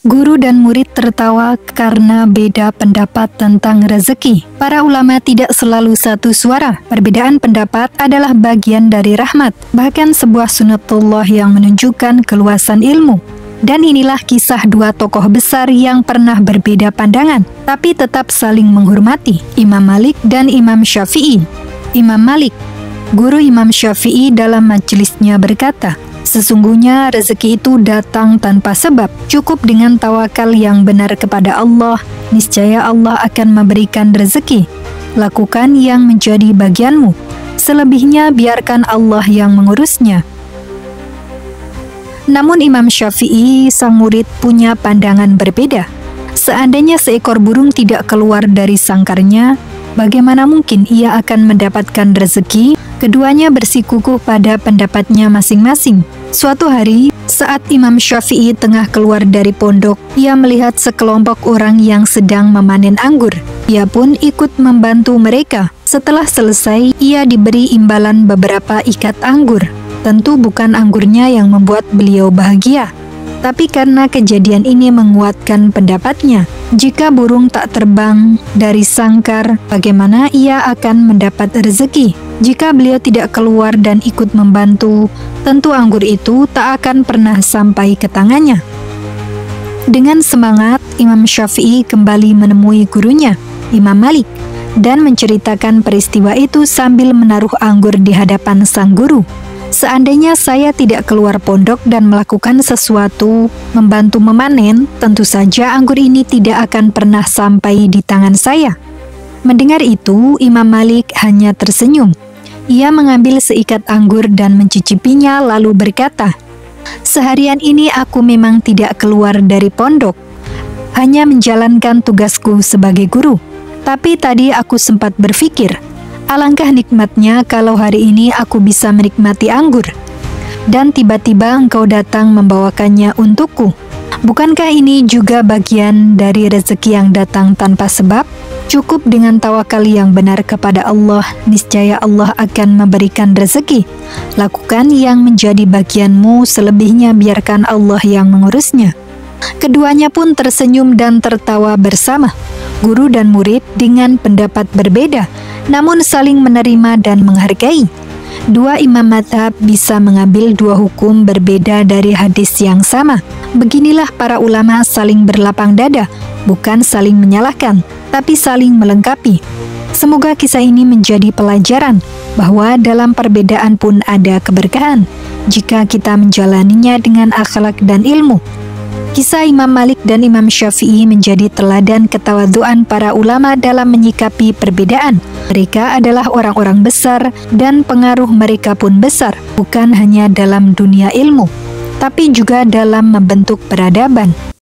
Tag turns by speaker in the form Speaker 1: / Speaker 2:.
Speaker 1: Guru dan murid tertawa karena beda pendapat tentang rezeki. Para ulama tidak selalu satu suara. Perbedaan pendapat adalah bagian dari rahmat, bahkan sebuah sunatullah yang menunjukkan keluasan ilmu. Dan inilah kisah dua tokoh besar yang pernah berbeda pandangan, tapi tetap saling menghormati, Imam Malik dan Imam Syafi'i. Imam Malik, guru Imam Syafi'i, dalam majelisnya berkata, "Sesungguhnya rezeki itu datang tanpa sebab, cukup dengan tawakal yang benar kepada Allah, niscaya Allah akan memberikan rezeki. Lakukan yang menjadi bagianmu, selebihnya biarkan Allah yang mengurusnya." Namun Imam Syafi'i, sang murid, punya pandangan berbeda. Seandainya seekor burung tidak keluar dari sangkarnya, bagaimana mungkin ia akan mendapatkan rezeki? Keduanya bersikukuh pada pendapatnya masing-masing. Suatu hari, saat Imam Syafi'i tengah keluar dari pondok, ia melihat sekelompok orang yang sedang memanen anggur. Ia pun ikut membantu mereka. Setelah selesai, ia diberi imbalan beberapa ikat anggur. Tentu bukan anggurnya yang membuat beliau bahagia, tapi karena kejadian ini menguatkan pendapatnya. Jika burung tak terbang dari sangkar, bagaimana ia akan mendapat rezeki? Jika beliau tidak keluar dan ikut membantu, tentu anggur itu tak akan pernah sampai ke tangannya. Dengan semangat, Imam Syafi'i kembali menemui gurunya, Imam Malik, dan menceritakan peristiwa itu sambil menaruh anggur di hadapan sang guru. "Seandainya saya tidak keluar pondok dan melakukan sesuatu membantu memanen, tentu saja anggur ini tidak akan pernah sampai di tangan saya." Mendengar itu, Imam Malik hanya tersenyum. Ia mengambil seikat anggur dan mencicipinya lalu berkata, "Seharian ini aku memang tidak keluar dari pondok, hanya menjalankan tugasku sebagai guru. Tapi tadi aku sempat berpikir, alangkah nikmatnya kalau hari ini aku bisa menikmati anggur. Dan tiba-tiba engkau datang membawakannya untukku. Bukankah ini juga bagian dari rezeki yang datang tanpa sebab? Cukup dengan tawakal yang benar kepada Allah, niscaya Allah akan memberikan rezeki. Lakukan yang menjadi bagianmu, selebihnya biarkan Allah yang mengurusnya." Keduanya pun tersenyum dan tertawa bersama. Guru dan murid dengan pendapat berbeda, namun saling menerima dan menghargai. Dua imam mazhab bisa mengambil dua hukum berbeda dari hadis yang sama. Beginilah para ulama saling berlapang dada, bukan saling menyalahkan, tapi saling melengkapi. Semoga kisah ini menjadi pelajaran bahwa dalam perbedaan pun ada keberkahan jika kita menjalaninya dengan akhlak dan ilmu. Kisah Imam Malik dan Imam Syafi'i menjadi teladan ketawaduan para ulama dalam menyikapi perbedaan. Mereka adalah orang-orang besar dan pengaruh mereka pun besar, bukan hanya dalam dunia ilmu, tapi juga dalam membentuk peradaban.